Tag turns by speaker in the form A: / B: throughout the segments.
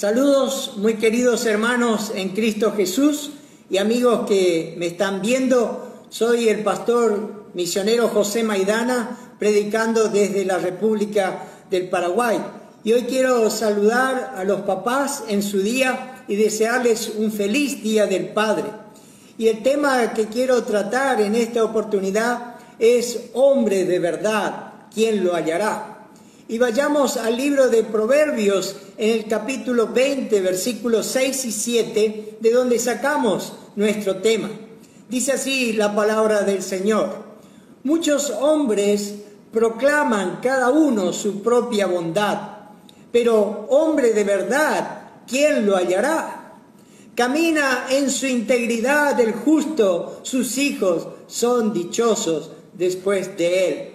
A: Saludos muy queridos hermanos en Cristo Jesús y amigos que me están viendo. Soy el pastor misionero José Maidana, predicando desde la República del Paraguay. Y hoy quiero saludar a los papás en su día y desearles un feliz Día del Padre. Y el tema que quiero tratar en esta oportunidad es hombre de verdad, ¿quién lo hallará? Y vayamos al libro de Proverbios en el capítulo 20, versículos 6 y 7, de donde sacamos nuestro tema. Dice así la palabra del Señor: muchos hombres proclaman cada uno su propia bondad, pero hombre de verdad, ¿quién lo hallará? Camina en su integridad el justo, sus hijos son dichosos después de él.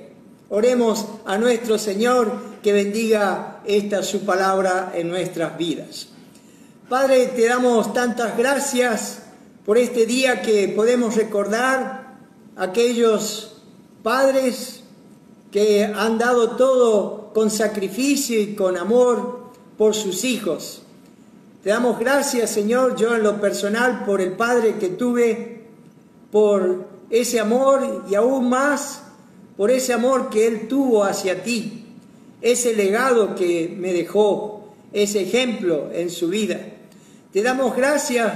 A: Oremos a nuestro Señor que bendiga esta su palabra en nuestras vidas. Padre, te damos tantas gracias por este día que podemos recordar a aquellos padres que han dado todo con sacrificio y con amor por sus hijos. Te damos gracias, Señor, yo en lo personal, por el padre que tuve, por ese amor y aún más por ese amor que él tuvo hacia ti, ese legado que me dejó, ese ejemplo en su vida. Te damos gracias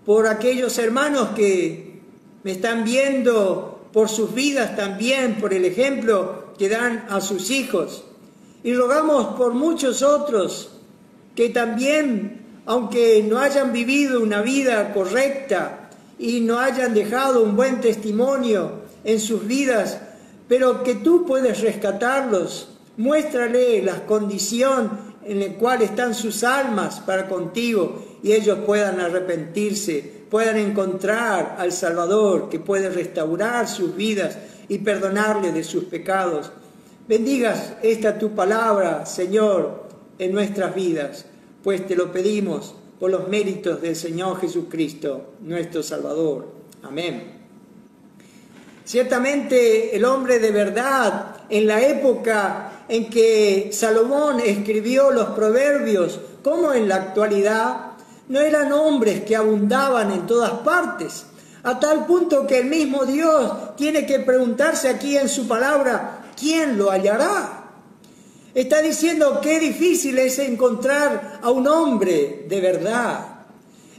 A: por aquellos hermanos que me están viendo, por sus vidas también, por el ejemplo que dan a sus hijos. Y rogamos por muchos otros que también, aunque no hayan vivido una vida correcta y no hayan dejado un buen testimonio en sus vidas, pero que tú puedes rescatarlos. Muéstrale la condición en la cual están sus almas para contigo y ellos puedan arrepentirse, puedan encontrar al Salvador que puede restaurar sus vidas y perdonarles de sus pecados. Bendigas esta tu palabra, Señor, en nuestras vidas, pues te lo pedimos por los méritos del Señor Jesucristo, nuestro Salvador. Amén. Ciertamente el hombre de verdad en la época en que Salomón escribió los proverbios, como en la actualidad, no eran hombres que abundaban en todas partes, a tal punto que el mismo Dios tiene que preguntarse aquí en su palabra, ¿quién lo hallará? Está diciendo qué difícil es encontrar a un hombre de verdad.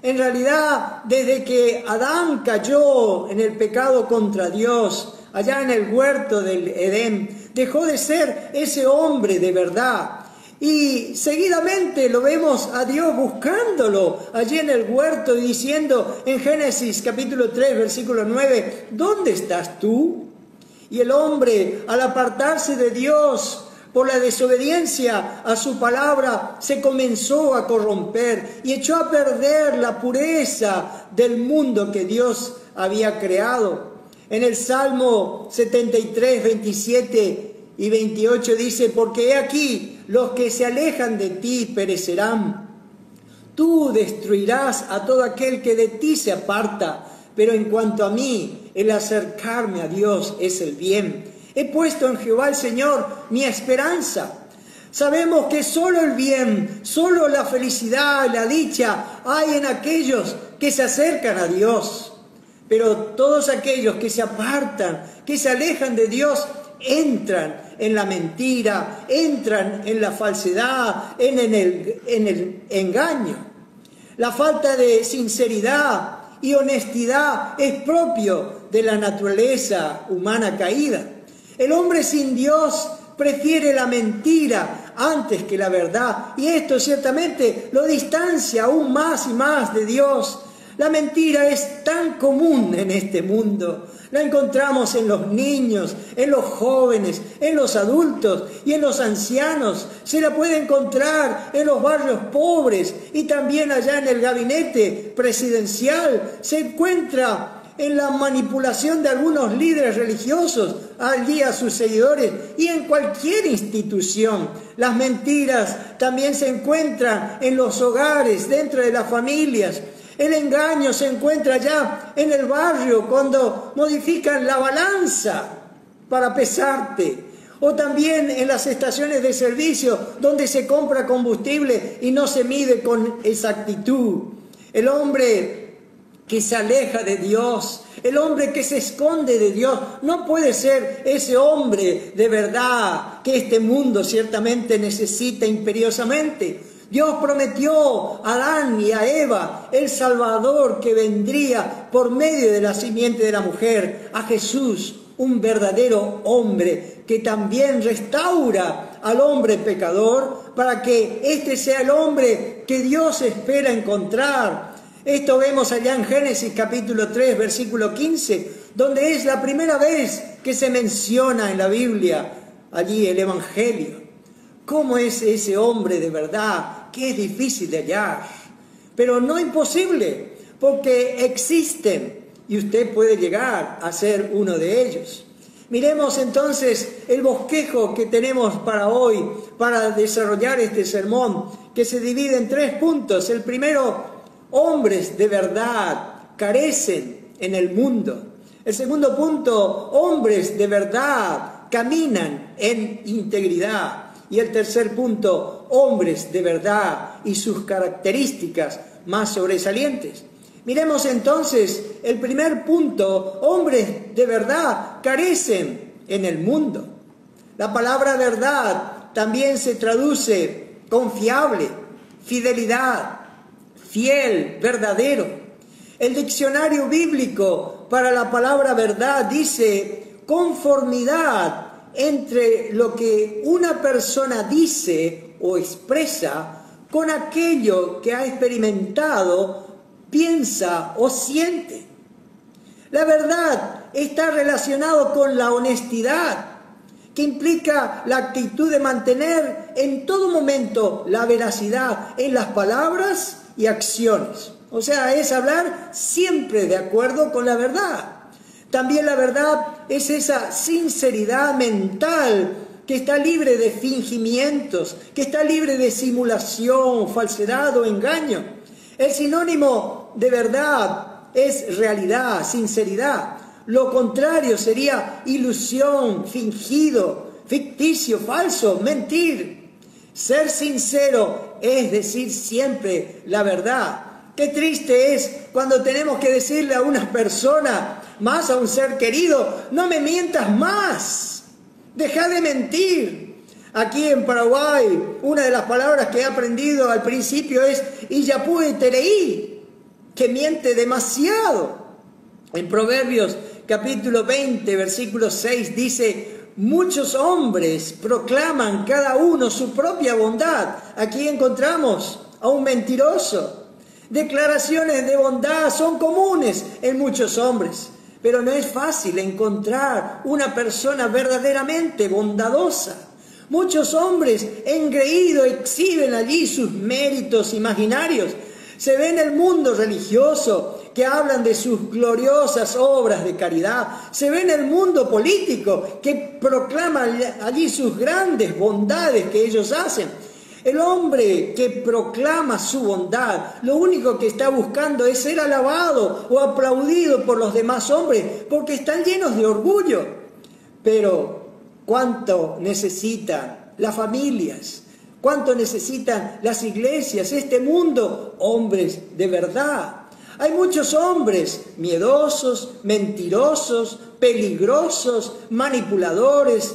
A: En realidad, desde que Adán cayó en el pecado contra Dios, allá en el huerto del Edén, dejó de ser ese hombre de verdad. Y seguidamente lo vemos a Dios buscándolo allí en el huerto y diciendo en Génesis capítulo 3, versículo 9, ¿dónde estás tú? Y el hombre, al apartarse de Dios por la desobediencia a su palabra, se comenzó a corromper y echó a perder la pureza del mundo que Dios había creado. En el Salmo 73, 27 y 28 dice, porque he aquí, los que se alejan de ti perecerán. Tú destruirás a todo aquel que de ti se aparta, pero en cuanto a mí, el acercarme a Dios es el bien. He puesto en Jehová el Señor mi esperanza. Sabemos que solo el bien, solo la felicidad, la dicha hay en aquellos que se acercan a Dios. Pero todos aquellos que se apartan, que se alejan de Dios, entran en la mentira, entran en la falsedad, en el engaño. La falta de sinceridad y honestidad es propio de la naturaleza humana caída. El hombre sin Dios prefiere la mentira antes que la verdad, y esto ciertamente lo distancia aún más y más de Dios. La mentira es tan común en este mundo. La encontramos en los niños, en los jóvenes, en los adultos y en los ancianos. Se la puede encontrar en los barrios pobres y también allá en el gabinete presidencial. Se encuentra en la manipulación de algunos líderes religiosos allí a sus seguidores y en cualquier institución. Las mentiras también se encuentran en los hogares, dentro de las familias. El engaño se encuentra ya en el barrio cuando modifican la balanza para pesarte. O también en las estaciones de servicio donde se compra combustible y no se mide con exactitud. El hombre que se aleja de Dios, el hombre que se esconde de Dios, no puede ser ese hombre de verdad que este mundo ciertamente necesita imperiosamente. Dios prometió a Adán y a Eva el Salvador que vendría por medio de la simiente de la mujer, a Jesús, un verdadero hombre que también restaura al hombre pecador para que este sea el hombre que Dios espera encontrar. Esto vemos allá en Génesis capítulo 3, versículo 15, donde es la primera vez que se menciona en la Biblia allí el Evangelio. ¿Cómo es ese hombre de verdad? Que es difícil de hallar, pero no imposible, porque existen y usted puede llegar a ser uno de ellos. Miremos entonces el bosquejo que tenemos para hoy, para desarrollar este sermón, que se divide en 3 puntos. El primero, hombres de verdad carecen en el mundo. El segundo punto, hombres de verdad caminan en integridad. Y el tercer punto, hombres de verdad y sus características más sobresalientes. Miremos entonces el primer punto, hombres de verdad carecen en el mundo. La palabra verdad también se traduce confiable, fidelidad, fiel, verdadero. El diccionario bíblico para la palabra verdad dice conformidad entre lo que una persona dice o expresa con aquello que ha experimentado, piensa o siente. La verdad está relacionado con la honestidad, que implica la actitud de mantener en todo momento la veracidad en las palabras y acciones. O sea, es hablar siempre de acuerdo con la verdad. También la verdad es esa sinceridad mental que está libre de fingimientos, que está libre de simulación, falsedad o engaño. El sinónimo de verdad es realidad, sinceridad. Lo contrario sería ilusión, fingido, ficticio, falso, mentir. Ser sincero es decir siempre la verdad. Qué triste es cuando tenemos que decirle a una persona, más a un ser querido, no me mientas más, deja de mentir. Aquí en Paraguay, una de las palabras que he aprendido al principio es Iyapuy Tereí, que miente demasiado. En Proverbios capítulo 20, versículo 6 dice, muchos hombres proclaman cada uno su propia bondad. Aquí encontramos a un mentiroso. Declaraciones de bondad son comunes en muchos hombres, pero no es fácil encontrar una persona verdaderamente bondadosa. Muchos hombres engreídos exhiben allí sus méritos imaginarios. Se ve en el mundo religioso que hablan de sus gloriosas obras de caridad. Se ve en el mundo político que proclaman allí sus grandes bondades que ellos hacen. El hombre que proclama su bondad, lo único que está buscando es ser alabado o aplaudido por los demás hombres, porque están llenos de orgullo. Pero, ¿cuánto necesitan las familias? ¿Cuánto necesitan las iglesias, este mundo? Hombres de verdad. Hay muchos hombres miedosos, mentirosos, peligrosos, manipuladores,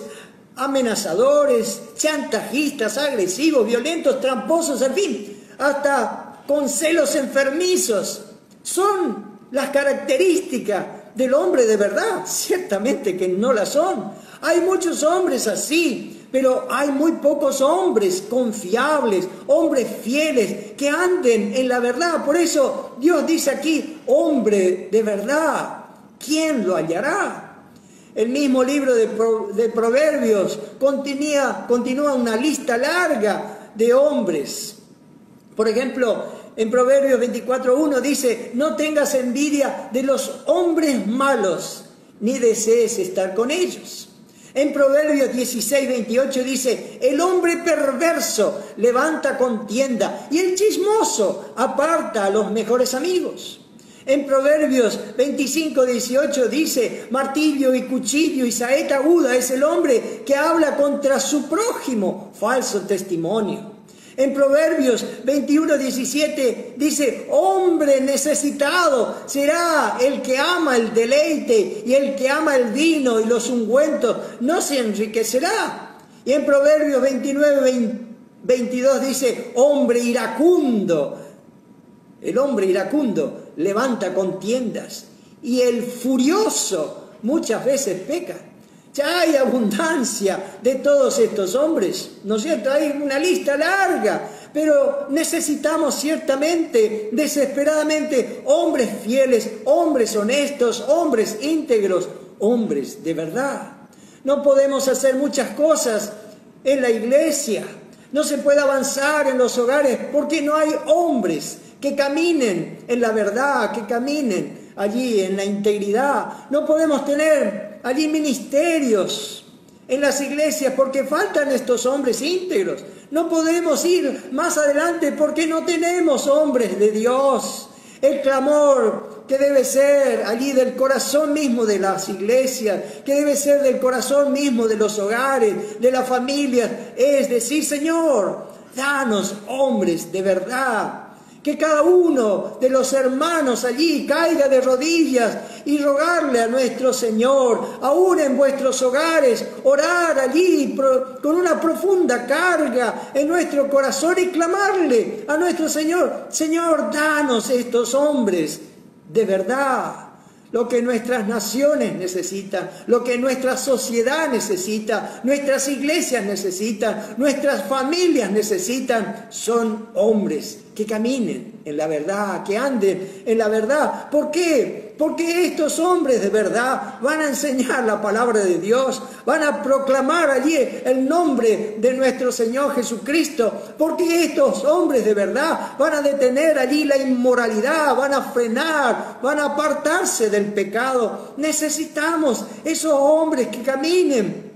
A: amenazadores, chantajistas, agresivos, violentos, tramposos, en fin, hasta con celos enfermizos. Son las características del hombre de verdad. Ciertamente que no las son. Hay muchos hombres así, pero hay muy pocos hombres confiables, hombres fieles, que anden en la verdad. Por eso Dios dice aquí, hombre de verdad, ¿quién lo hallará? El mismo libro de Proverbios continúa una lista larga de hombres. Por ejemplo, en Proverbios 24:1 dice, no tengas envidia de los hombres malos, ni desees estar con ellos. En Proverbios 16:28 dice, el hombre perverso levanta contienda y el chismoso aparta a los mejores amigos. En Proverbios 25:18 dice, martillo y cuchillo y saeta aguda es el hombre que habla contra su prójimo, falso testimonio. En Proverbios 21:17 dice, hombre necesitado será el que ama el deleite y el que ama el vino y los ungüentos no se enriquecerá. Y en Proverbios 29:22 dice, hombre iracundo, el hombre iracundo levanta contiendas y el furioso muchas veces peca. Ya hay abundancia de todos estos hombres, ¿no es cierto? Hay una lista larga, pero necesitamos ciertamente, desesperadamente, hombres fieles, hombres honestos, hombres íntegros, hombres de verdad. No podemos hacer muchas cosas en la iglesia, no se puede avanzar en los hogares porque no hay hombres que caminen en la verdad, que caminen allí en la integridad. No podemos tener allí ministerios en las iglesias porque faltan estos hombres íntegros. No podemos ir más adelante porque no tenemos hombres de Dios. El clamor que debe ser allí del corazón mismo de las iglesias, que debe ser del corazón mismo de los hogares, de las familias, es decir, Señor, danos hombres de verdad, Que cada uno de los hermanos allí caiga de rodillas y rogarle a nuestro Señor, aún en vuestros hogares, orar allí con una profunda carga en nuestro corazón y clamarle a nuestro Señor: Señor, danos estos hombres de verdad. Lo que nuestras naciones necesitan, lo que nuestra sociedad necesita, nuestras iglesias necesitan, nuestras familias necesitan, son hombres que caminen en la verdad, que anden en la verdad. ¿Por qué? Porque estos hombres de verdad van a enseñar la palabra de Dios, van a proclamar allí el nombre de nuestro Señor Jesucristo, porque estos hombres de verdad van a detener allí la inmoralidad, van a frenar, van a apartarse del pecado. Necesitamos esos hombres que caminen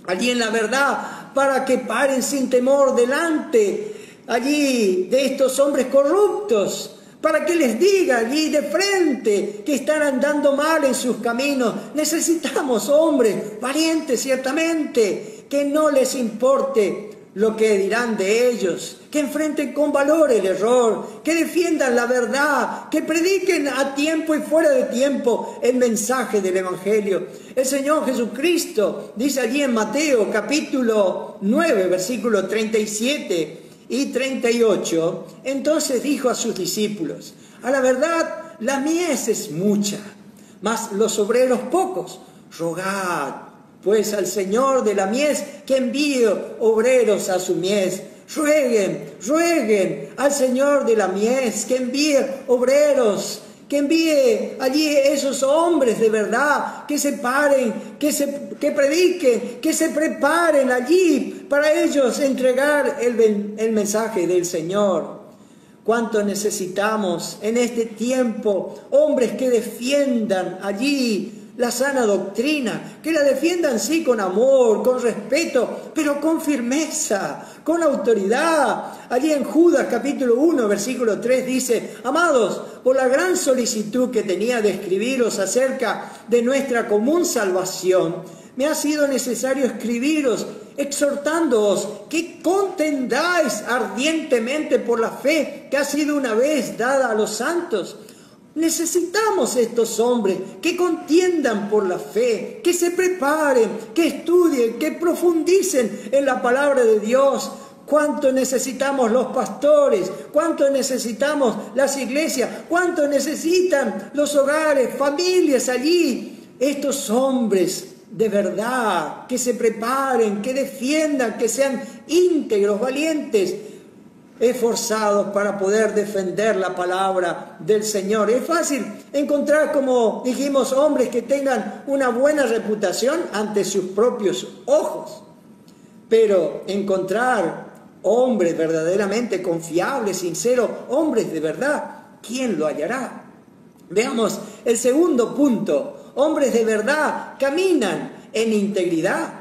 A: allí en la verdad, para que paren sin temor delante allí de estos hombres corruptos, para que les diga allí de frente que están andando mal en sus caminos. Necesitamos hombres valientes, ciertamente, que no les importe lo que dirán de ellos, que enfrenten con valor el error, que defiendan la verdad, que prediquen a tiempo y fuera de tiempo el mensaje del Evangelio. El Señor Jesucristo dice allí en Mateo capítulo 9, versículo 37 y 38, entonces dijo a sus discípulos: a la verdad, la mies es mucha, mas los obreros pocos. Rogad pues al Señor de la mies que envíe obreros a su mies. Rueguen al Señor de la mies que envíe obreros, que envíe allí esos hombres de verdad, que se paren, que prediquen, que se preparen allí para ellos entregar el mensaje del Señor. ¿Cuánto necesitamos en este tiempo hombres que defiendan allí la sana doctrina, que la defiendan sí con amor, con respeto, pero con firmeza, con autoridad? Allí en Judas capítulo 1, versículo 3 dice: amados, por la gran solicitud que tenía de escribiros acerca de nuestra común salvación, me ha sido necesario escribiros, exhortándoos que contendáis ardientemente por la fe que ha sido una vez dada a los santos. Necesitamos estos hombres que contiendan por la fe, que se preparen, que estudien, que profundicen en la palabra de Dios. ¿Cuánto necesitamos los pastores? ¿Cuánto necesitamos las iglesias? ¿Cuánto necesitan los hogares, familias allí? Estos hombres de verdad, que se preparen, que defiendan, que sean íntegros, valientes, esforzados para poder defender la palabra del Señor. Es fácil encontrar, como dijimos, hombres que tengan una buena reputación ante sus propios ojos, pero encontrar hombres verdaderamente confiables, sinceros, hombres de verdad, ¿quién lo hallará? Veamos el segundo punto: hombres de verdad caminan en integridad.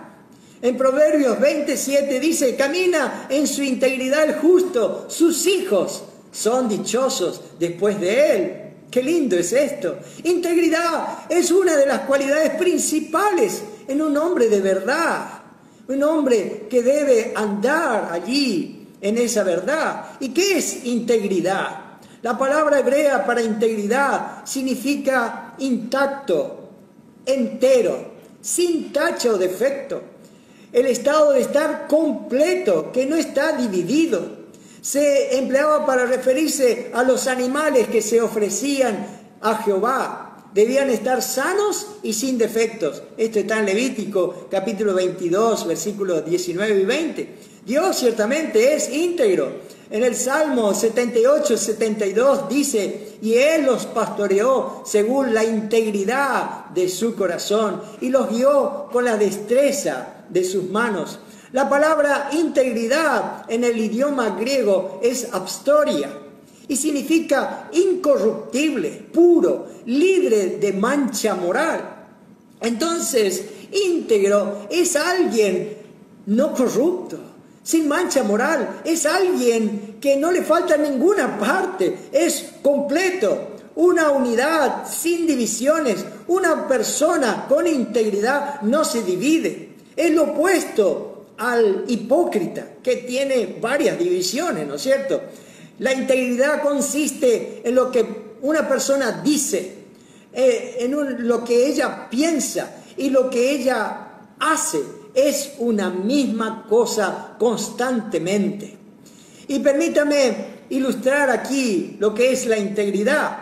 A: En Proverbios 27 dice: camina en su integridad el justo, sus hijos son dichosos después de él. Qué lindo es esto. Integridad es una de las cualidades principales en un hombre de verdad, un hombre que debe andar allí en esa verdad. ¿Y qué es integridad? La palabra hebrea para integridad significa intacto, entero, sin tacha o defecto. El estado de estar completo, que no está dividido. Se empleaba para referirse a los animales que se ofrecían a Jehová. Debían estar sanos y sin defectos. Esto está en Levítico capítulo 22, versículos 19 y 20. Dios ciertamente es íntegro. En el Salmo 78, 72 dice: y Él los pastoreó según la integridad de su corazón y los guió con la destreza de sus manos. La palabra integridad en el idioma griego es apostoria y significa incorruptible, puro, libre de mancha moral. Entonces, íntegro es alguien no corrupto, sin mancha moral, es alguien que no le falta ninguna parte, es completo, una unidad sin divisiones. Una persona con integridad no se divide. Es lo opuesto al hipócrita, que tiene varias divisiones, ¿no es cierto? La integridad consiste en lo que una persona dice, lo que ella piensa y lo que ella hace. Es una misma cosa constantemente. Y permítame ilustrar aquí lo que es la integridad.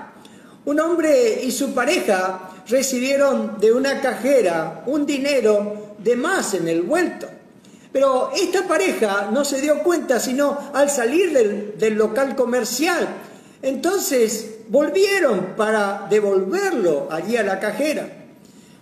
A: Un hombre y su pareja recibieron de una cajera un dinero de más en el vuelto. Pero esta pareja no se dio cuenta sino al salir del local comercial. Entonces volvieron para devolverlo allí a la cajera.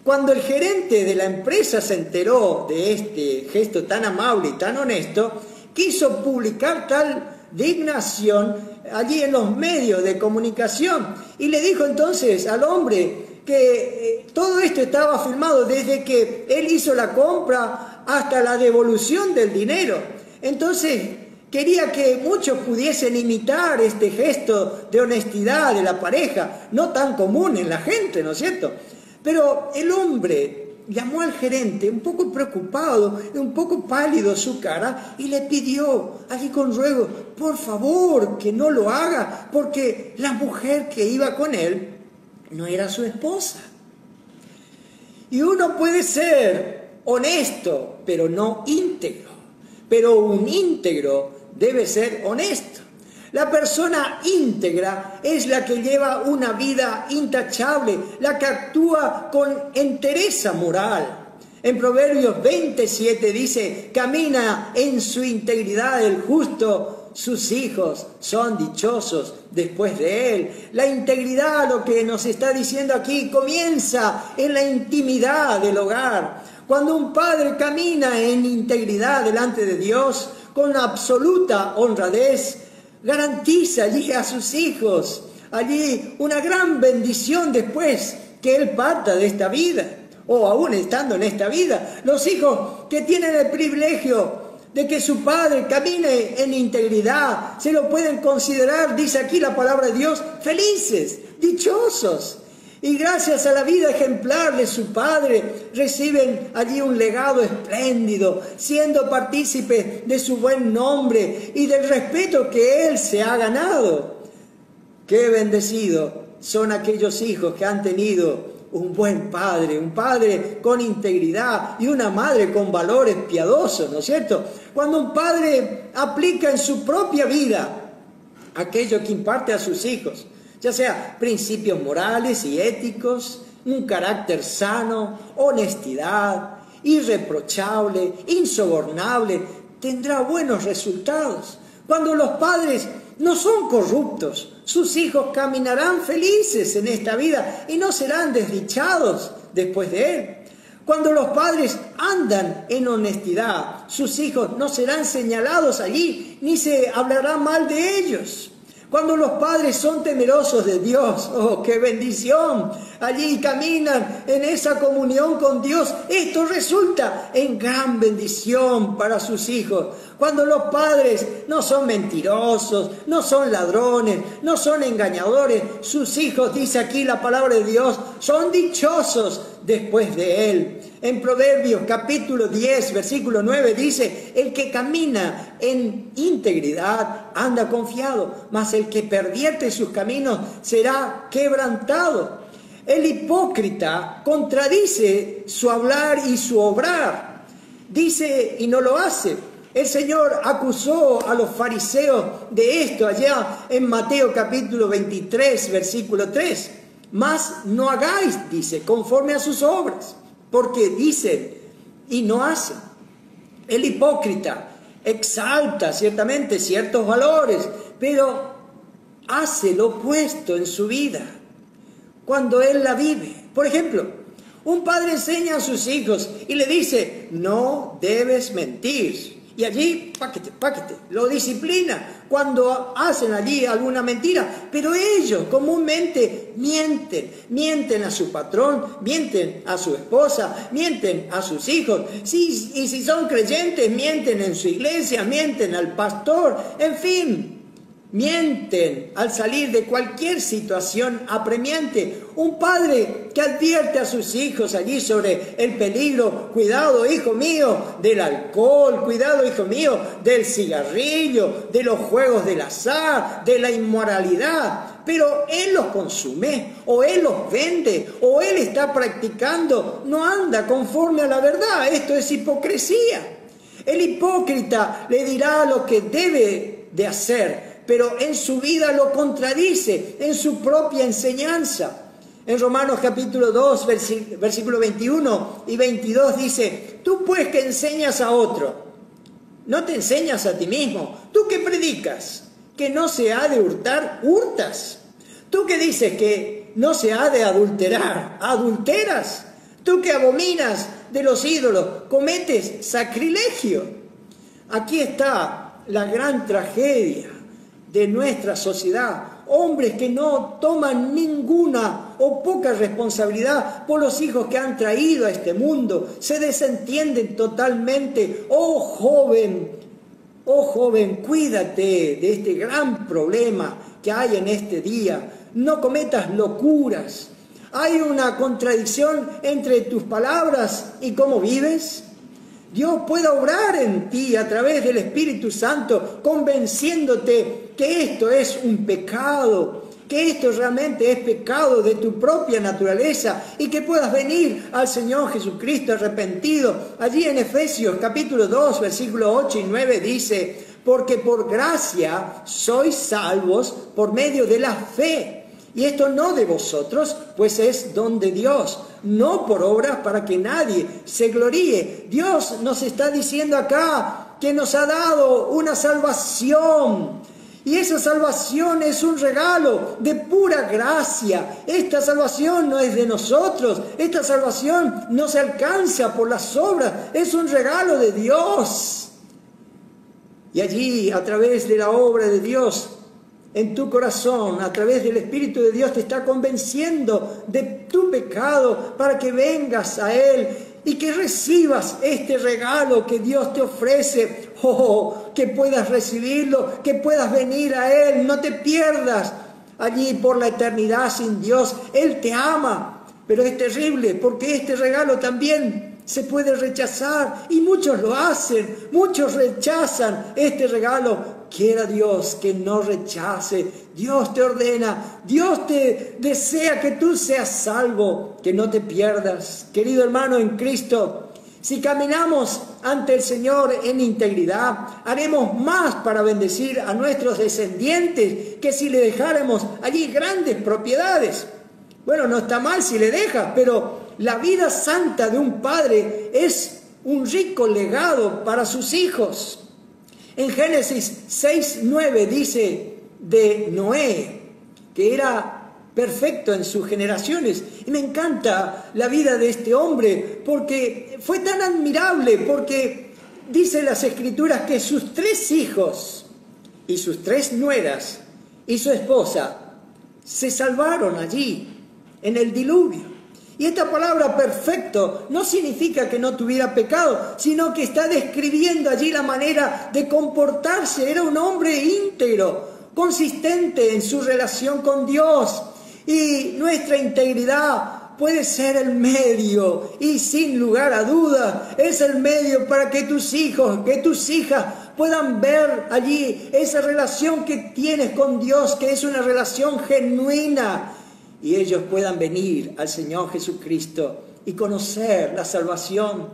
A: Cuando el gerente de la empresa se enteró de este gesto tan amable y tan honesto, quiso publicar tal dignación allí en los medios de comunicación y le dijo entonces al hombre que todo esto estaba filmado desde que él hizo la compra hasta la devolución del dinero. Entonces quería que muchos pudiesen imitar este gesto de honestidad de la pareja, no tan común en la gente, ¿no es cierto? Pero el hombre llamó al gerente un poco preocupado, un poco pálido su cara, y le pidió allí con ruego, por favor, que no lo haga, porque la mujer que iba con él no era su esposa. Y uno puede ser honesto, pero no íntegro. Pero un íntegro debe ser honesto. La persona íntegra es la que lleva una vida intachable, la que actúa con entereza moral. En Proverbios 27 dice, camina en su integridad el justo, sus hijos son dichosos después de él. La integridad, lo que nos está diciendo aquí, comienza en la intimidad del hogar. Cuando un padre camina en integridad delante de Dios, con absoluta honradez, garantiza allí a sus hijos, allí una gran bendición después que él parta de esta vida, o aún estando en esta vida. Los hijos que tienen el privilegio de que su padre camine en integridad, se lo pueden considerar, dice aquí la palabra de Dios, felices, dichosos. Y gracias a la vida ejemplar de su padre, reciben allí un legado espléndido, siendo partícipes de su buen nombre y del respeto que él se ha ganado. ¡Qué bendecidos son aquellos hijos que han tenido un buen padre, un padre con integridad y una madre con valores piadosos, ¿no es cierto? Cuando un padre aplica en su propia vida aquello que imparte a sus hijos, ya sea principios morales y éticos, un carácter sano, honestidad, irreprochable, insobornable, tendrá buenos resultados. Cuando los padres no son corruptos, sus hijos caminarán felices en esta vida y no serán desdichados después de él. Cuando los padres andan en honestidad, sus hijos no serán señalados allí, ni se hablará mal de ellos. Cuando los padres son temerosos de Dios, ¡oh, qué bendición! Allí caminan en esa comunión con Dios. Esto resulta en gran bendición para sus hijos. Cuando los padres no son mentirosos, no son ladrones, no son engañadores, sus hijos, dice aquí la palabra de Dios, son dichosos después de él. En Proverbios capítulo 10, versículo 9 dice, el que camina en integridad anda confiado, mas el que pervierte sus caminos será quebrantado. El hipócrita contradice su hablar y su obrar, dice y no lo hace. El Señor acusó a los fariseos de esto allá en Mateo capítulo 23, versículo 3. Mas no hagáis, dice, conforme a sus obras, porque dicen y no hacen. El hipócrita exalta ciertamente ciertos valores, pero hace lo opuesto en su vida cuando él la vive. Por ejemplo, un padre enseña a sus hijos y le dice, no debes mentir. Y allí, páquete, lo disciplina cuando hacen allí alguna mentira. Pero ellos comúnmente mienten a su patrón, mienten a su esposa, mienten a sus hijos. Sí, y si son creyentes, mienten en su iglesia, mienten al pastor, en fin. mienten al salir de cualquier situación apremiante. Un padre que advierte a sus hijos allí sobre el peligro: cuidado, hijo mío, del alcohol, cuidado, hijo mío, del cigarrillo, de los juegos del azar, de la inmoralidad. Pero él los consume, o él los vende, o él está practicando, no anda conforme a la verdad. Esto es hipocresía. El hipócrita le dirá lo que debe de hacer, pero en su vida lo contradice, en su propia enseñanza. En Romanos capítulo 2, versículo 21 y 22 dice: tú pues que enseñas a otro, no te enseñas a ti mismo. Tú que predicas que no se ha de hurtar, hurtas. Tú que dices que no se ha de adulterar, adulteras. Tú que abominas de los ídolos, cometes sacrilegio. Aquí está la gran tragedia de nuestra sociedad. Hombres que no toman ninguna o poca responsabilidad por los hijos que han traído a este mundo. Se desentienden totalmente. Oh joven, cuídate de este gran problema que hay en este día. No cometas locuras. ¿Hay una contradicción entre tus palabras y cómo vives? Dios puede obrar en ti a través del Espíritu Santo, convenciéndote que esto es un pecado, que esto realmente es pecado de tu propia naturaleza, y que puedas venir al Señor Jesucristo arrepentido. Allí en Efesios capítulo 2, versículos 8 y 9 dice: porque por gracia sois salvos por medio de la fe. Y esto no de vosotros, pues es don de Dios, no por obras para que nadie se gloríe. Dios nos está diciendo acá que nos ha dado una salvación. Y esa salvación es un regalo de pura gracia. Esta salvación no es de nosotros. Esta salvación no se alcanza por las obras. Es un regalo de Dios. Y allí, a través de la obra de Dios, en tu corazón, a través del Espíritu de Dios, te está convenciendo de tu pecado para que vengas a Él y que recibas este regalo que Dios te ofrece. Que puedas recibirlo, que puedas venir a Él. No te pierdas allí por la eternidad sin Dios. Él te ama, pero es terrible porque este regalo también se puede rechazar, y muchos lo hacen, muchos rechazan este regalo. Quiera Dios que no rechace. Dios te ordena, Dios te desea que tú seas salvo, que no te pierdas. Querido hermano en Cristo, si caminamos ante el Señor en integridad, haremos más para bendecir a nuestros descendientes que si le dejáramos allí grandes propiedades. Bueno, no está mal si le dejas, pero la vida santa de un padre es un rico legado para sus hijos. En Génesis 6:9 dice de Noé que era perfecto en sus generaciones. Y me encanta la vida de este hombre porque fue tan admirable, porque dice las Escrituras que sus 3 hijos y sus 3 nueras y su esposa se salvaron allí en el diluvio. Y esta palabra perfecto no significa que no tuviera pecado, sino que está describiendo allí la manera de comportarse. Era un hombre íntegro, consistente en su relación con Dios. Y nuestra integridad puede ser el medio, y sin lugar a dudas, es el medio para que tus hijos, que tus hijas puedan ver allí esa relación que tienes con Dios, que es una relación genuina, y ellos puedan venir al Señor Jesucristo y conocer la salvación.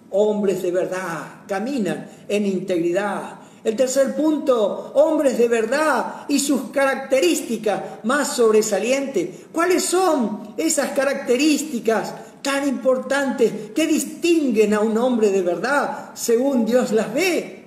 A: Hombres de verdad caminan en integridad. El tercer punto, hombres de verdad y sus características más sobresalientes. ¿Cuáles son esas características tan importantes que distinguen a un hombre de verdad según Dios las ve?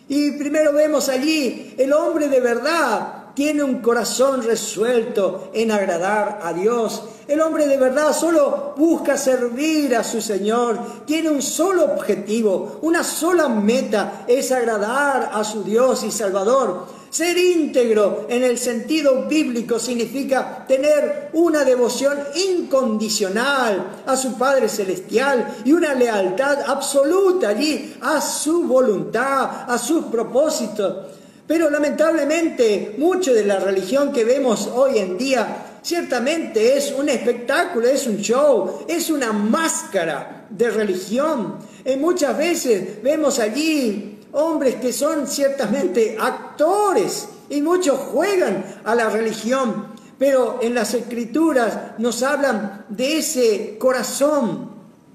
A: Y primero vemos allí, el hombre de verdad tiene un corazón resuelto en agradar a Dios. El hombre de verdad solo busca servir a su Señor. Tiene un solo objetivo, una sola meta, es agradar a su Dios y Salvador. Ser íntegro en el sentido bíblico significa tener una devoción incondicional a su Padre Celestial y una lealtad absoluta allí a su voluntad, a sus propósitos. Pero lamentablemente, mucho de la religión que vemos hoy en día ciertamente es un espectáculo, es un show, es una máscara de religión. Muchas veces vemos allí hombres que son ciertamente actores y muchos juegan a la religión, pero en las Escrituras nos hablan de ese corazón,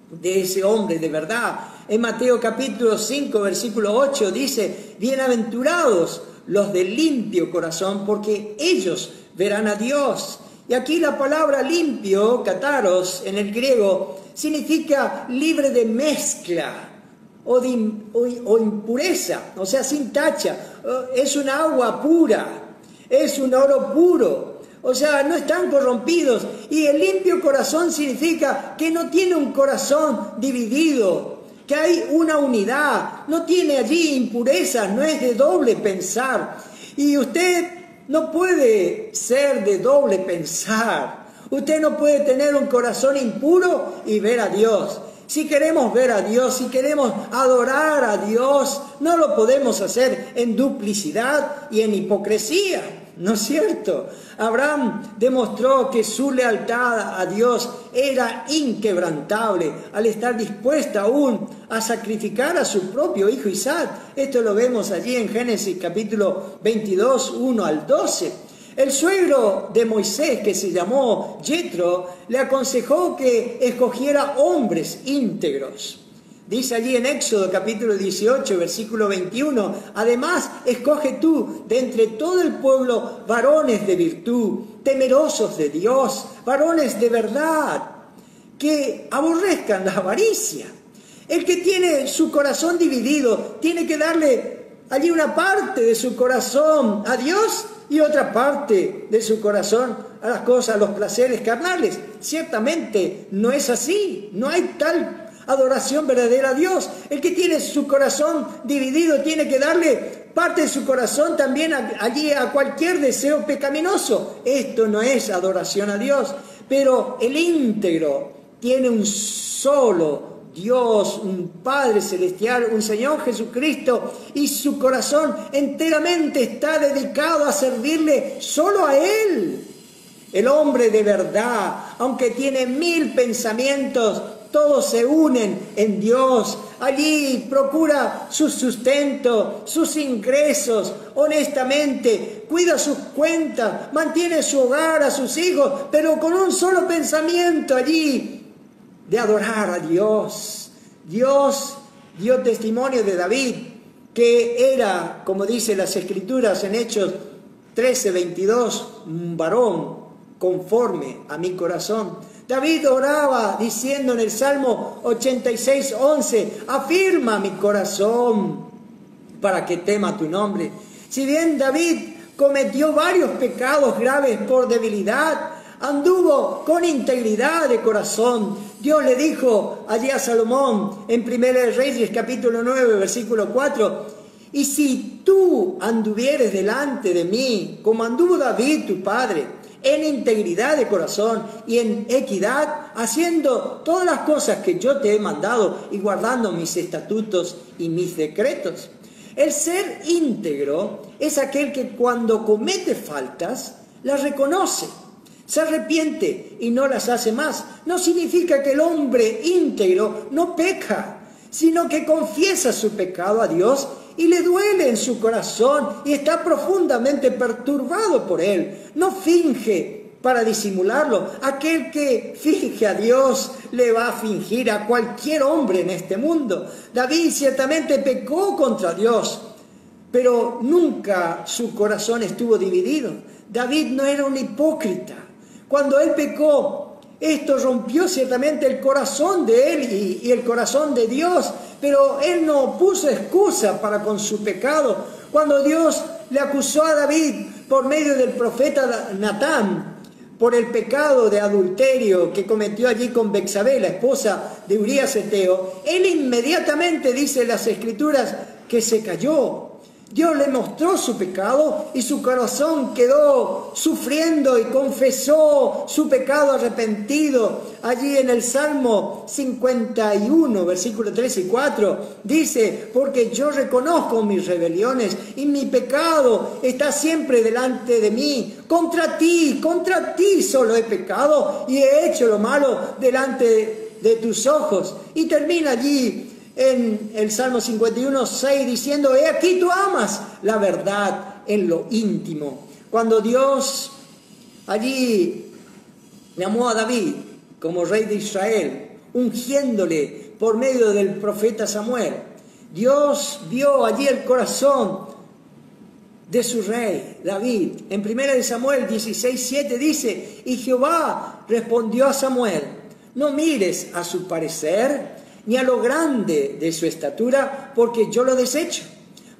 A: de ese hombre de verdad. En Mateo capítulo 5, versículo 8 dice: bienaventurados los de limpio corazón, porque ellos verán a Dios. Y aquí la palabra limpio, kataros, en el griego, significa libre de mezcla o impureza, o sea, sin tacha. Es un agua pura, es un oro puro. O sea, no están corrompidos. Y el limpio corazón significa que no tiene un corazón dividido, que hay una unidad, no tiene allí impurezas, no es de doble pensar. Y usted no puede ser de doble pensar. Usted no puede tener un corazón impuro y ver a Dios. Si queremos ver a Dios, si queremos adorar a Dios, no lo podemos hacer en duplicidad y en hipocresía. ¿No es cierto? Abraham demostró que su lealtad a Dios era inquebrantable al estar dispuesta aún a sacrificar a su propio hijo Isaac. Esto lo vemos allí en Génesis capítulo 22, 1 al 12. El suegro de Moisés, que se llamó Jetro, le aconsejó que escogiera hombres íntegros. Dice allí en Éxodo capítulo 18, versículo 21, además, escoge tú de entre todo el pueblo varones de virtud, temerosos de Dios, varones de verdad, que aborrezcan la avaricia. El que tiene su corazón dividido tiene que darle allí una parte de su corazón a Dios y otra parte de su corazón a las cosas, a los placeres carnales. Ciertamente no es así, no hay tal adoración verdadera a Dios. El que tiene su corazón dividido tiene que darle parte de su corazón también allí a cualquier deseo pecaminoso. Esto no es adoración a Dios. Pero el íntegro tiene un solo Dios, un Padre Celestial, un Señor Jesucristo, y su corazón enteramente está dedicado a servirle solo a Él. El hombre de verdad, aunque tiene 1000 pensamientos, todos se unen en Dios. Allí procura su sustento, sus ingresos, honestamente, cuida sus cuentas, mantiene su hogar, a sus hijos, pero con un solo pensamiento allí de adorar a Dios. Dios dio testimonio de David, que era, como dice las Escrituras en Hechos 13:22, un varón conforme a mi corazón. David oraba diciendo en el Salmo 86:11, afirma mi corazón para que tema tu nombre. Si bien David cometió varios pecados graves por debilidad, anduvo con integridad de corazón. Dios le dijo allí a Salomón en 1 Reyes capítulo 9 versículo 4, y si tú anduvieres delante de mí como anduvo David tu padre, en integridad de corazón y en equidad, haciendo todas las cosas que yo te he mandado y guardando mis estatutos y mis decretos. El ser íntegro es aquel que cuando comete faltas las reconoce, se arrepiente y no las hace más. No significa que el hombre íntegro no peca, sino que confiesa su pecado a Dios y le duele en su corazón y está profundamente perturbado por él. No finge para disimularlo. Aquel que finge a Dios le va a fingir a cualquier hombre en este mundo. David ciertamente pecó contra Dios, pero nunca su corazón estuvo dividido. David no era un hipócrita. Cuando él pecó, esto rompió ciertamente el corazón de él y el corazón de Dios, pero él no puso excusa para con su pecado. Cuando Dios le acusó a David por medio del profeta Natán por el pecado de adulterio que cometió allí con Betsabé, la esposa de Urías Eteo, él inmediatamente, dice las Escrituras, que se cayó. Dios le mostró su pecado y su corazón quedó sufriendo y confesó su pecado arrepentido. Allí en el Salmo 51, versículos 3 y 4, dice: porque yo reconozco mis rebeliones y mi pecado está siempre delante de mí. Contra ti solo he pecado y he hecho lo malo delante de tus ojos. Y termina allí en el Salmo 51, 6, diciendo: he aquí tú amas la verdad en lo íntimo. Cuando Dios allí llamó a David como rey de Israel, ungiéndole por medio del profeta Samuel, Dios vio allí el corazón de su rey, David. En 1 Samuel 16, 7 dice: y Jehová respondió a Samuel: no mires a su parecer, ni a lo grande de su estatura, porque yo lo desecho.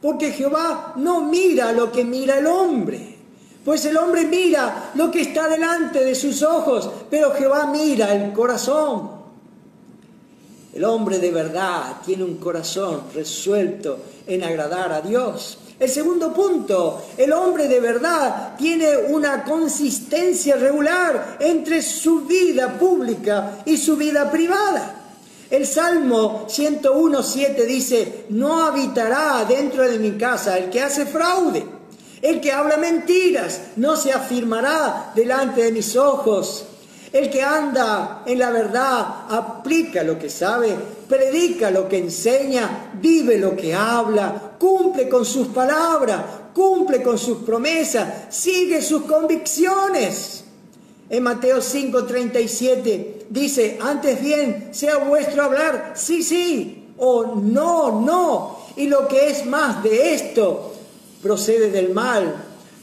A: Porque Jehová no mira lo que mira el hombre, pues el hombre mira lo que está delante de sus ojos, pero Jehová mira el corazón. El hombre de verdad tiene un corazón resuelto en agradar a Dios. El segundo punto: el hombre de verdad tiene una consistencia regular entre su vida pública y su vida privada. El Salmo 101, 7 dice: no habitará dentro de mi casa el que hace fraude, el que habla mentiras, no se afirmará delante de mis ojos. El que anda en la verdad aplica lo que sabe, predica lo que enseña, vive lo que habla, cumple con sus palabras, cumple con sus promesas, sigue sus convicciones. En Mateo 5:37 dice: antes bien sea vuestro hablar sí, sí, o no, no. Y lo que es más de esto procede del mal.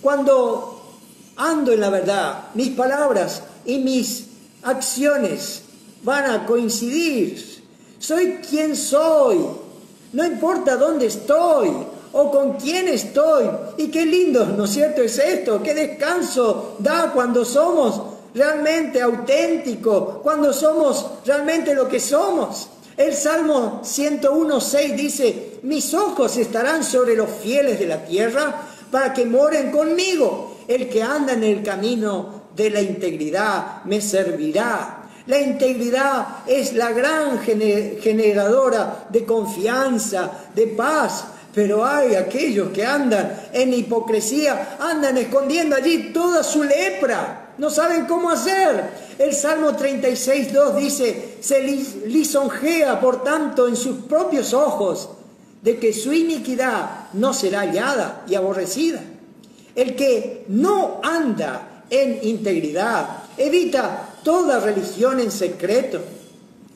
A: Cuando ando en la verdad, mis palabras y mis acciones van a coincidir. Soy quien soy. No importa dónde estoy o con quién estoy. Y qué lindo, ¿no es cierto? Es esto. Qué descanso da cuando somos realmente auténticos, cuando somos realmente lo que somos. El Salmo 101, 6 dice: mis ojos estarán sobre los fieles de la tierra para que moren conmigo. El que anda en el camino de la integridad me servirá. La integridad es la gran generadora de confianza, de paz. Pero hay aquellos que andan en hipocresía, andan escondiendo allí toda su lepra. No saben cómo hacer. El Salmo 36, 2 dice: se lisonjea por tanto en sus propios ojos, de que su iniquidad no será hallada y aborrecida. El que no anda en integridad evita toda religión en secreto.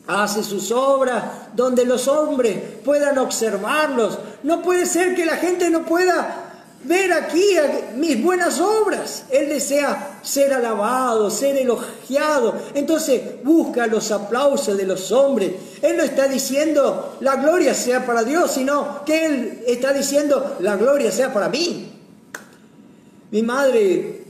A: Hace sus obras donde los hombres puedan observarlos. No puede ser que la gente no pueda ver aquí mis buenas obras. Él desea ser alabado, ser elogiado. Entonces busca los aplausos de los hombres. Él no está diciendo la gloria sea para Dios, sino que él está diciendo la gloria sea para mí. Mi madre,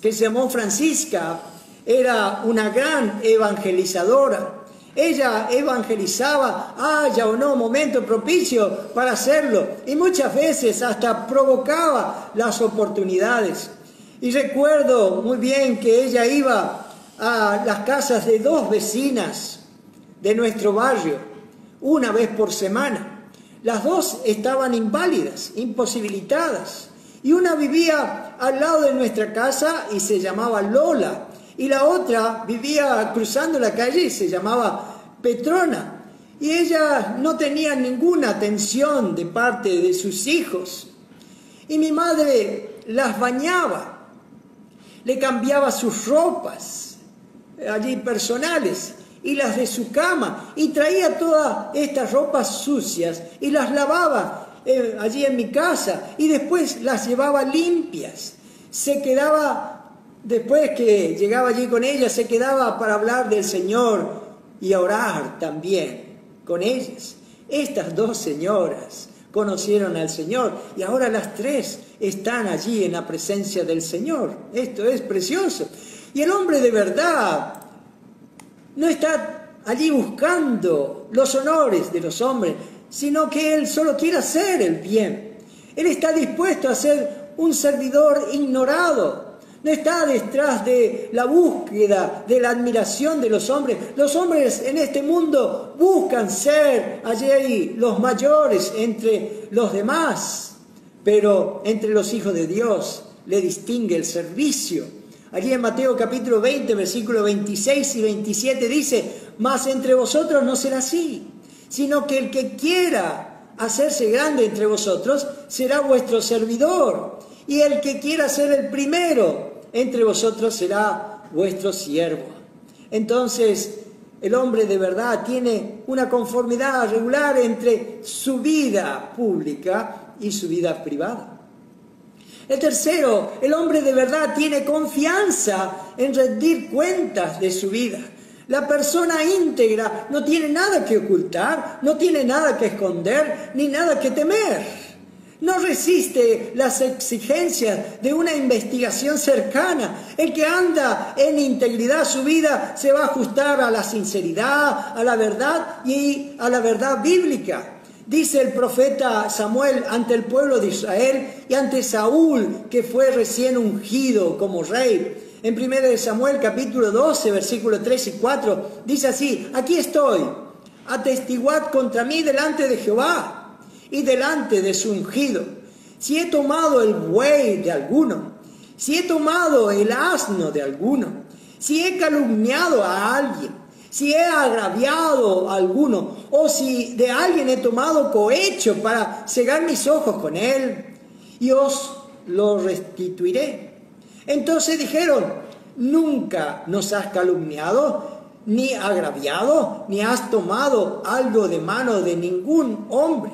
A: que se llamó Francisca, era una gran evangelizadora. Ella evangelizaba, haya o no momento propicio para hacerlo, y muchas veces hasta provocaba las oportunidades. Y recuerdo muy bien que ella iba a las casas de 2 vecinas de nuestro barrio una vez por semana. Las 2 estaban inválidas, imposibilitadas, y una vivía al lado de nuestra casa y se llamaba Lola, y la otra vivía cruzando la calle y se llamaba Petrona. Y ella no tenía ninguna atención de parte de sus hijos. Y mi madre las bañaba, le cambiaba sus ropas allí personales y las de su cama, y traía todas estas ropas sucias y las lavaba allí en mi casa, y después las llevaba limpias. Se quedaba, después que llegaba allí con ella, se quedaba para hablar del Señor y a orar también con ellas. Estas 2 señoras conocieron al Señor y ahora las 3 están allí en la presencia del Señor. Esto es precioso. Y el hombre de verdad no está allí buscando los honores de los hombres, sino que él solo quiere hacer el bien. Él está dispuesto a ser un servidor ignorado. No está detrás de la búsqueda, de la admiración de los hombres. Los hombres en este mundo buscan ser allí los mayores entre los demás, pero entre los hijos de Dios le distingue el servicio. Allí en Mateo capítulo 20, versículos 26 y 27 dice: mas entre vosotros no será así, sino que el que quiera hacerse grande entre vosotros será vuestro servidor, y el que quiera ser el primero entre vosotros será vuestro siervo. Entonces, el hombre de verdad tiene una conformidad regular entre su vida pública y su vida privada. El tercero, el hombre de verdad tiene confianza en rendir cuentas de su vida. La persona íntegra no tiene nada que ocultar, no tiene nada que esconder, ni nada que temer. No resiste las exigencias de una investigación cercana. El que anda en integridad su vida se va a ajustar a la sinceridad, a la verdad y a la verdad bíblica. Dice el profeta Samuel ante el pueblo de Israel y ante Saúl, que fue recién ungido como rey. En 1 Samuel capítulo 12, versículos 3 y 4, dice así: aquí estoy, atestiguad contra mí delante de Jehová y delante de su ungido. Si he tomado el buey de alguno, si he tomado el asno de alguno, si he calumniado a alguien, si he agraviado a alguno, o si de alguien he tomado cohecho para cegar mis ojos con él, y os lo restituiré. Entonces dijeron: nunca nos has calumniado, ni agraviado, ni has tomado algo de mano de ningún hombre.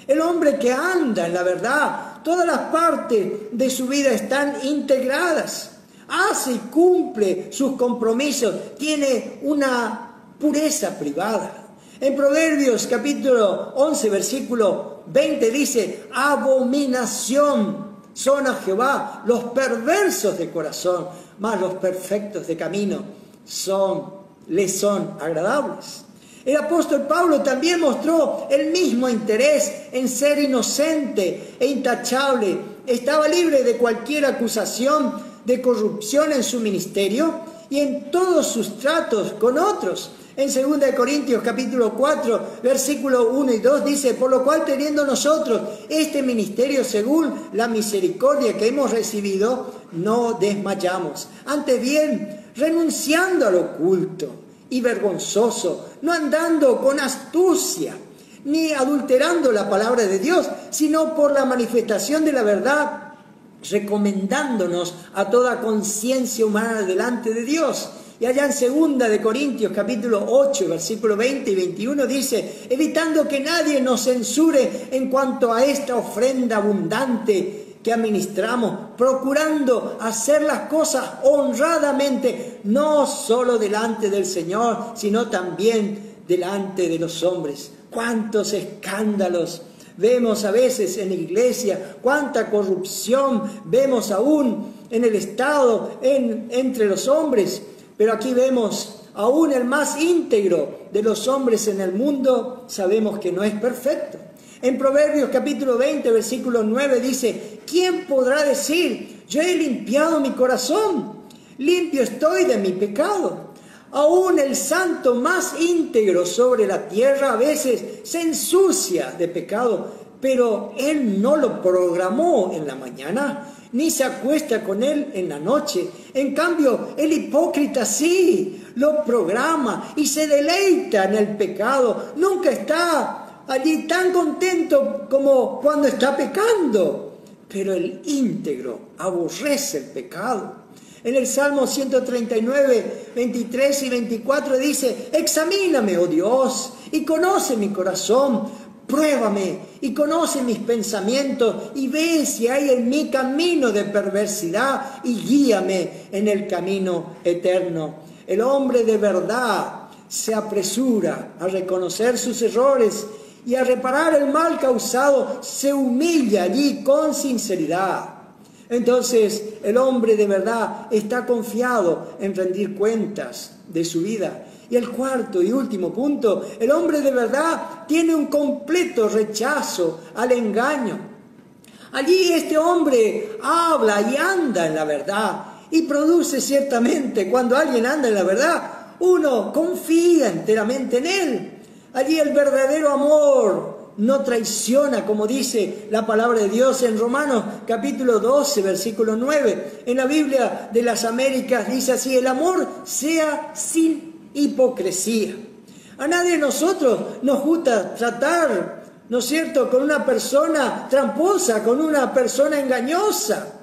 A: El hombre que anda en la verdad, todas las partes de su vida están integradas. Hace y cumple sus compromisos, tiene una pureza privada. En Proverbios capítulo 11, versículo 20 dice: abominación son a Jehová los perversos de corazón, mas los perfectos de camino le son agradables. El apóstol Pablo también mostró el mismo interés en ser inocente e intachable. Estaba libre de cualquier acusación de corrupción en su ministerio y en todos sus tratos con otros. En 2 Corintios capítulo 4, versículo 1 y 2 dice: por lo cual, teniendo nosotros este ministerio según la misericordia que hemos recibido, no desmayamos. Antes bien, renunciando al oculto y vergonzoso, no andando con astucia, ni adulterando la palabra de Dios, sino por la manifestación de la verdad, recomendándonos a toda conciencia humana delante de Dios. Y allá en 2 Corintios capítulo 8, versículo 20 y 21 dice: evitando que nadie nos censure en cuanto a esta ofrenda abundante que administramos, procurando hacer las cosas honradamente, no solo delante del Señor, sino también delante de los hombres. ¡Cuántos escándalos vemos a veces en la iglesia! ¡Cuánta corrupción vemos aún en el Estado, entre los hombres! Pero aquí vemos aún el más íntegro de los hombres en el mundo, sabemos que no es perfecto. En Proverbios capítulo 20, versículo 9 dice: ¿quién podrá decir, yo he limpiado mi corazón, limpio estoy de mi pecado? Aún el santo más íntegro sobre la tierra a veces se ensucia de pecado, pero él no lo programó en la mañana, ni se acuesta con él en la noche. En cambio, el hipócrita sí lo programa y se deleita en el pecado. Nunca está allí tan contento como cuando está pecando. Pero el íntegro aborrece el pecado. En el Salmo 139, 23 y 24 dice: examíname, oh Dios, y conoce mi corazón. Pruébame y conoce mis pensamientos y ve si hay en mí camino de perversidad y guíame en el camino eterno. El hombre de verdad se apresura a reconocer sus errores y a reparar el mal causado, se humilla allí con sinceridad. Entonces el hombre de verdad está confiado en rendir cuentas de su vida. Y el cuarto y último punto: el hombre de verdad tiene un completo rechazo al engaño. Allí este hombre habla y anda en la verdad y produce ciertamente, cuando alguien anda en la verdad, uno confía enteramente en él. Allí el verdadero amor no traiciona, como dice la palabra de Dios en Romanos capítulo 12, versículo 9. En la Biblia de las Américas dice así: el amor sea sin hipocresía. A nadie de nosotros nos gusta tratar, ¿no es cierto?, con una persona tramposa, con una persona engañosa.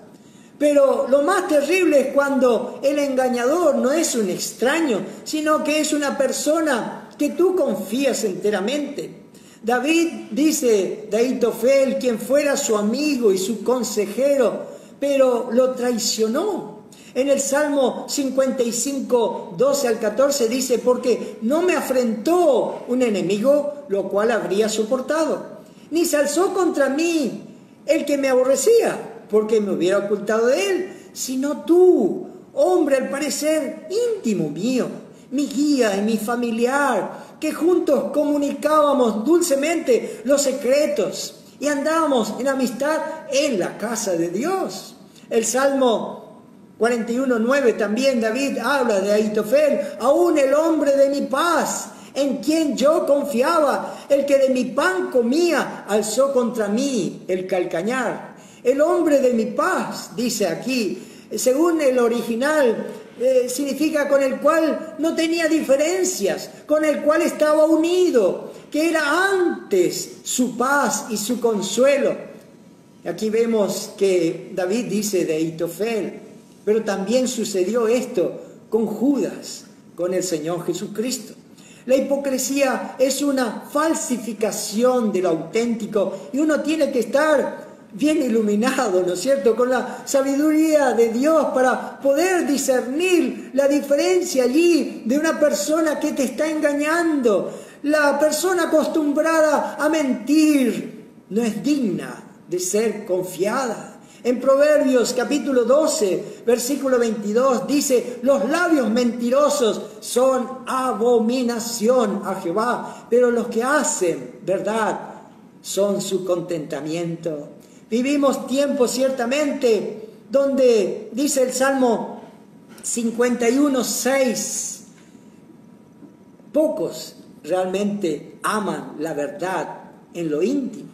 A: Pero lo más terrible es cuando el engañador no es un extraño, sino que es una persona que tú confías enteramente. David dice de Ahitofel, quien fuera su amigo y su consejero, pero lo traicionó. En el Salmo 55, 12 al 14 dice: porque no me afrentó un enemigo, lo cual habría soportado, ni se alzó contra mí el que me aborrecía, porque me hubiera ocultado de él, sino tú, hombre al parecer íntimo mío, mi guía y mi familiar, que juntos comunicábamos dulcemente los secretos y andábamos en amistad en la casa de Dios. El Salmo 41:9 también David habla de Ahitofel: aún el hombre de mi paz, en quien yo confiaba, el que de mi pan comía, alzó contra mí el calcañar. El hombre de mi paz, dice aquí, según el original, significa con el cual no tenía diferencias, con el cual estaba unido, que era antes su paz y su consuelo. Aquí vemos que David dice de Ahitofel, pero también sucedió esto con Judas, con el Señor Jesucristo. La hipocresía es una falsificación de lo auténtico y uno tiene que estar bien iluminado, ¿no es cierto?, con la sabiduría de Dios para poder discernir la diferencia allí de una persona que te está engañando. La persona acostumbrada a mentir no es digna de ser confiada. En Proverbios capítulo 12, versículo 22 dice: los labios mentirosos son abominación a Jehová, pero los que hacen verdad son su contentamiento. Vivimos tiempos ciertamente donde dice el Salmo 51:6, pocos realmente aman la verdad en lo íntimo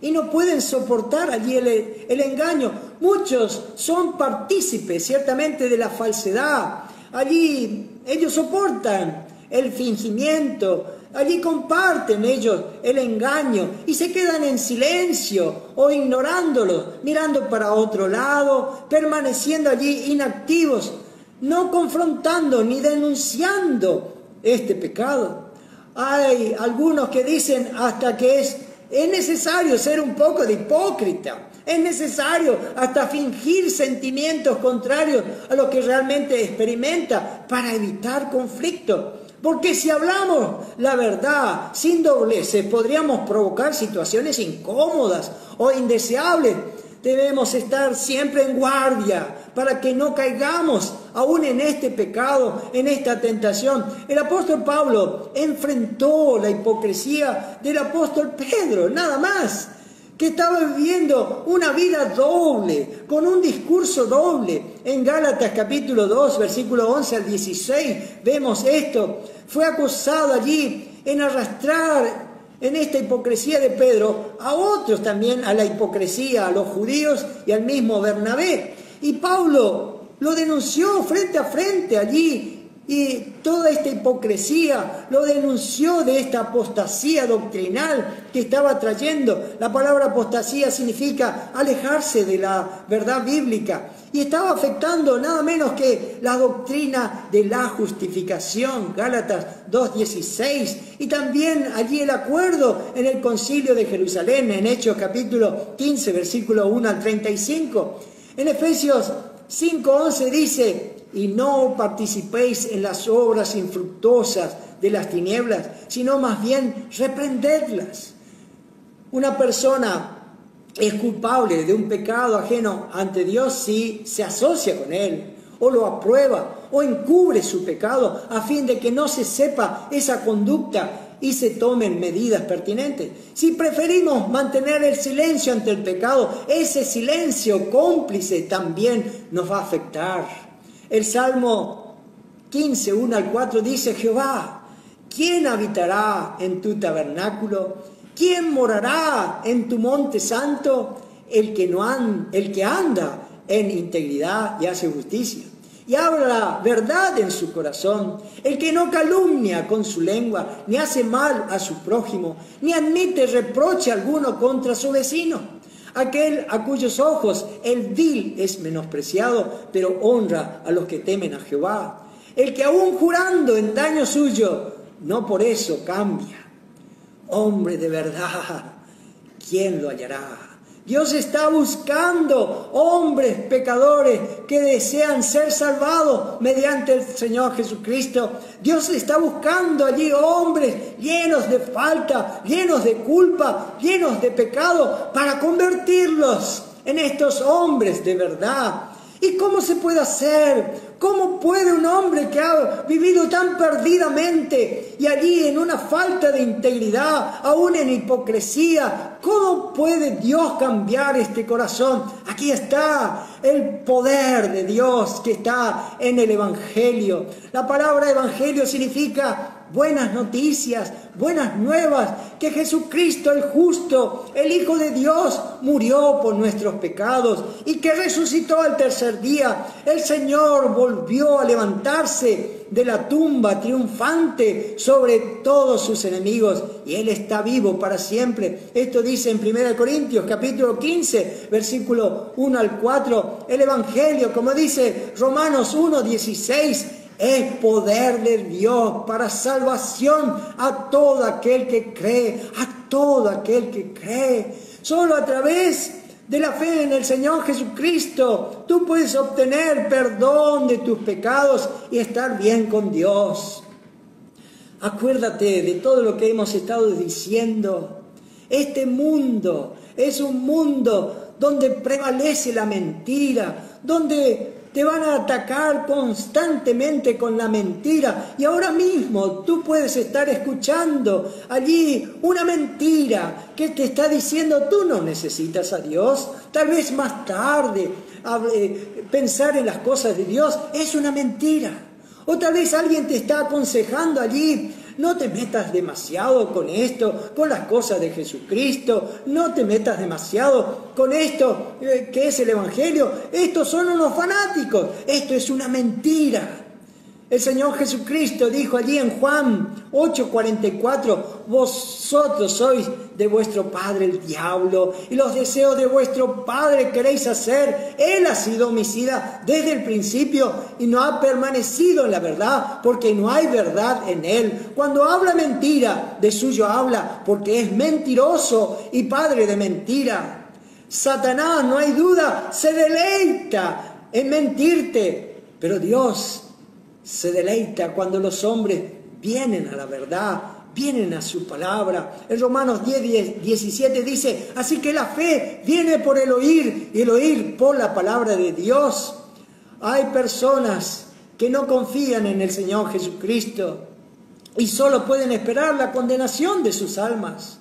A: y no pueden soportar allí el engaño. Muchos son partícipes ciertamente de la falsedad. Allí ellos soportan el fingimiento, allí comparten ellos el engaño y se quedan en silencio o ignorándolo, mirando para otro lado, permaneciendo allí inactivos, no confrontando ni denunciando este pecado. Hay algunos que dicen hasta que es necesario ser un poco de hipócrita. Es necesario hasta fingir sentimientos contrarios a lo que realmente experimenta para evitar conflicto. Porque si hablamos la verdad sin dobleces, podríamos provocar situaciones incómodas o indeseables. Debemos estar siempre en guardia para que no caigamos aún en este pecado, en esta tentación. El apóstol Pablo enfrentó la hipocresía del apóstol Pedro, nada más, que estaba viviendo una vida doble, con un discurso doble. En Gálatas capítulo 2, versículo 11 al 16, vemos esto. Fue acusado allí en arrastrar en esta hipocresía de Pedro a otros también a la hipocresía, a los judíos y al mismo Bernabé. Y Pablo lo denunció frente a frente allí, y toda esta hipocresía lo denunció de esta apostasía doctrinal que estaba trayendo. La palabra apostasía significa alejarse de la verdad bíblica, y estaba afectando nada menos que la doctrina de la justificación, Gálatas 2:16, y también allí el acuerdo en el concilio de Jerusalén, en Hechos capítulo 15, versículo 1 al 35. En Efesios 5:11 dice: y no participéis en las obras infructuosas de las tinieblas, sino más bien reprendedlas. Una persona es culpable de un pecado ajeno ante Dios si se asocia con él, o lo aprueba, o encubre su pecado, a fin de que no se sepa esa conducta y se tomen medidas pertinentes. Si preferimos mantener el silencio ante el pecado, ese silencio cómplice también nos va a afectar. El Salmo 15, 1 al 4 dice: Jehová, ¿quién habitará en tu tabernáculo? ¿Quién morará en tu monte santo? El que anda en integridad y hace justicia, y habla verdad en su corazón, el que no calumnia con su lengua, ni hace mal a su prójimo, ni admite reproche alguno contra su vecino. Aquel a cuyos ojos el vil es menospreciado, pero honra a los que temen a Jehová. El que aún jurando en daño suyo, no por eso cambia. Hombre de verdad, ¿quién lo hallará? Dios está buscando hombres pecadores que desean ser salvados mediante el Señor Jesucristo. Dios está buscando allí hombres llenos de falta, llenos de culpa, llenos de pecado, para convertirlos en estos hombres de verdad. ¿Y cómo se puede hacer? ¿Cómo puede un hombre que ha vivido tan perdidamente y allí en una falta de integridad, aún en hipocresía, cómo puede Dios cambiar este corazón? Aquí está el poder de Dios que está en el Evangelio. La palabra Evangelio significa buenas noticias, buenas nuevas, que Jesucristo el justo, el Hijo de Dios, murió por nuestros pecados y que resucitó al tercer día. El Señor volvió a levantarse de la tumba triunfante sobre todos sus enemigos y Él está vivo para siempre. Esto dice en 1 Corintios capítulo 15, versículo 1 al 4. El Evangelio, como dice Romanos 1, 16, es poder de Dios para salvación a todo aquel que cree, a todo aquel que cree. Solo a través de la fe en el Señor Jesucristo tú puedes obtener perdón de tus pecados y estar bien con Dios. Acuérdate de todo lo que hemos estado diciendo. Este mundo es un mundo donde prevalece la mentira, donde te van a atacar constantemente con la mentira. Y ahora mismo tú puedes estar escuchando allí una mentira que te está diciendo: tú no necesitas a Dios. Tal vez más tarde pensar en las cosas de Dios es una mentira. O tal vez alguien te está aconsejando allí: no te metas demasiado con esto, con las cosas de Jesucristo. No te metas demasiado con esto que es el Evangelio. Estos son unos fanáticos. Esto es una mentira. El Señor Jesucristo dijo allí en Juan 8:44: vosotros sois de vuestro padre el diablo, y los deseos de vuestro padre queréis hacer. Él ha sido homicida desde el principio y no ha permanecido en la verdad, porque no hay verdad en él. Cuando habla mentira, de suyo habla, porque es mentiroso y padre de mentira. Satanás, no hay duda, se deleita en mentirte, pero Dios se deleita cuando los hombres vienen a la verdad, vienen a su palabra. En Romanos 10, 17 dice: así que la fe viene por el oír y el oír por la palabra de Dios. Hay personas que no confían en el Señor Jesucristo y solo pueden esperar la condenación de sus almas.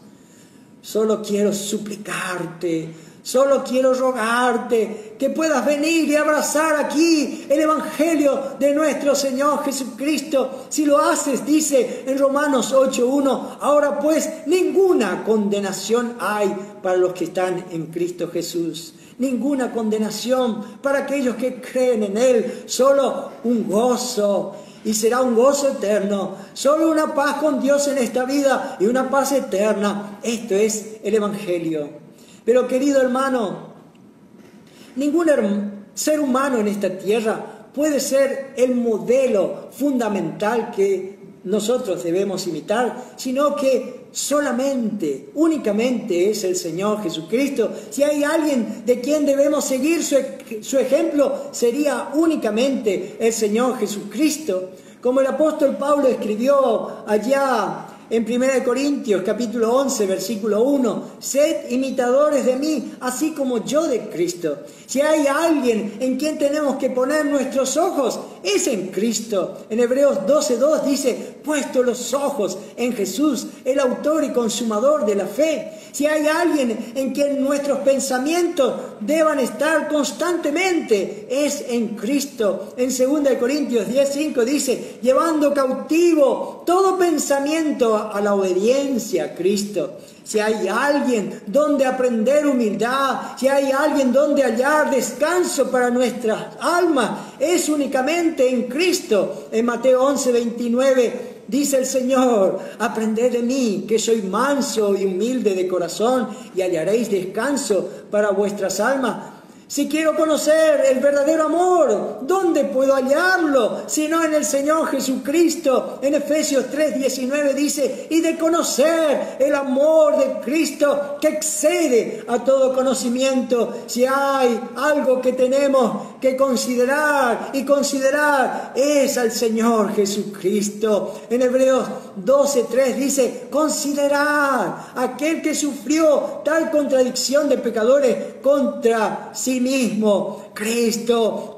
A: Solo quiero suplicarte, solo quiero rogarte que puedas venir y abrazar aquí el Evangelio de nuestro Señor Jesucristo. Si lo haces, dice en Romanos 8:1, ahora pues ninguna condenación hay para los que están en Cristo Jesús. Ninguna condenación para aquellos que creen en Él, solo un gozo. Y será un gozo eterno, solo una paz con Dios en esta vida y una paz eterna. Esto es el Evangelio. Pero querido hermano, ningún ser humano en esta tierra puede ser el modelo fundamental que nosotros debemos imitar, sino que únicamente es el Señor Jesucristo. Si hay alguien de quien debemos seguir su ejemplo, sería únicamente el Señor Jesucristo. Como el apóstol Pablo escribió allá en 1 Corintios capítulo 11, versículo 1, sed imitadores de mí, así como yo de Cristo. Si hay alguien en quien tenemos que poner nuestros ojos, es en Cristo. En Hebreos 12:2 dice, puesto los ojos en Jesús, el autor y consumador de la fe. Si hay alguien en quien nuestros pensamientos deban estar constantemente, es en Cristo. En 2 Corintios 10:5 dice, llevando cautivo todo pensamiento a la obediencia a Cristo. Si hay alguien donde aprender humildad, si hay alguien donde hallar descanso para nuestras almas, es únicamente en Cristo. En Mateo 11:29 dice el Señor, aprended de mí, que soy manso y humilde de corazón, y hallaréis descanso para vuestras almas. Si quiero conocer el verdadero amor, ¿dónde puedo hallarlo? Sino en el Señor Jesucristo. En Efesios 3:19 dice, y de conocer el amor de Cristo que excede a todo conocimiento. Si hay algo que tenemos que considerar y considerar, es al Señor Jesucristo. En Hebreos 12:3 dice, considerar aquel que sufrió tal contradicción de pecadores contra sí mismo. Cristo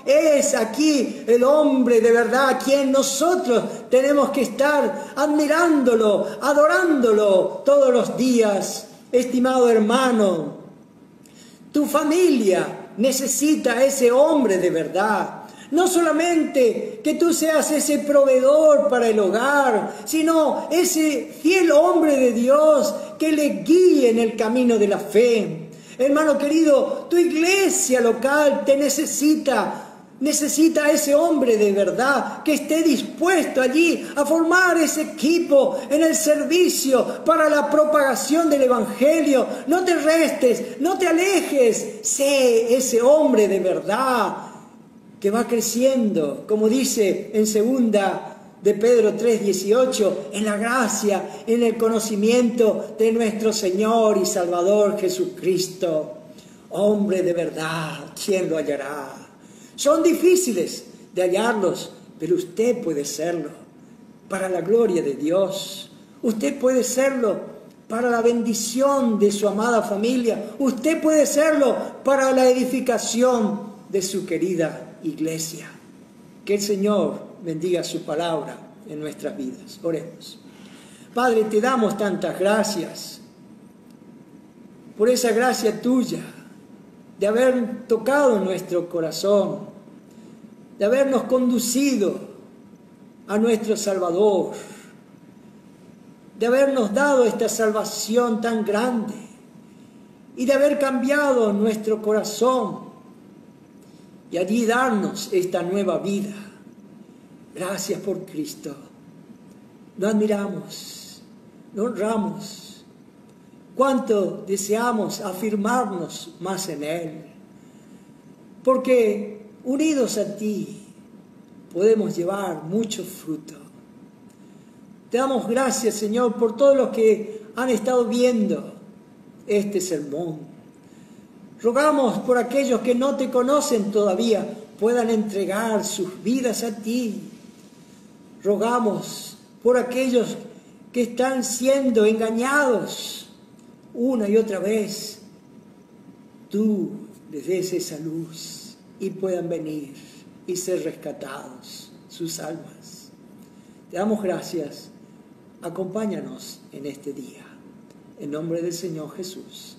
A: es aquí el hombre de verdad, a quien nosotros tenemos que estar admirándolo, adorándolo todos los días. Estimado hermano, tu familia necesita a ese hombre de verdad. No solamente que tú seas ese proveedor para el hogar, sino ese fiel hombre de Dios que le guíe en el camino de la fe. Hermano querido, tu iglesia local te necesita a ese hombre de verdad que esté dispuesto allí a formar ese equipo en el servicio para la propagación del Evangelio. No te restes, no te alejes, sé ese hombre de verdad que va creciendo, como dice en 2 de Pedro 3:18, en la gracia, en el conocimiento de nuestro Señor y Salvador Jesucristo. Hombre de verdad, ¿quién lo hallará? Son difíciles de hallarlos, pero usted puede serlo para la gloria de Dios. Usted puede serlo para la bendición de su amada familia. Usted puede serlo para la edificación de su querida iglesia. Que el Señor bendiga su palabra en nuestras vidas. Oremos. Padre, te damos tantas gracias por esa gracia tuya de haber tocado nuestro corazón, de habernos conducido a nuestro Salvador, de habernos dado esta salvación tan grande y de haber cambiado nuestro corazón y allí darnos esta nueva vida. Gracias por Cristo. Lo admiramos, lo honramos. Cuánto deseamos afirmarnos más en Él. Porque unidos a ti podemos llevar mucho fruto. Te damos gracias, Señor, por todos los que han estado viendo este sermón. Rogamos por aquellos que no te conocen todavía, puedan entregar sus vidas a ti. Rogamos por aquellos que están siendo engañados una y otra vez. Tú les des esa luz y puedan venir y ser rescatados sus almas. Te damos gracias. Acompáñanos en este día. En nombre del Señor Jesús.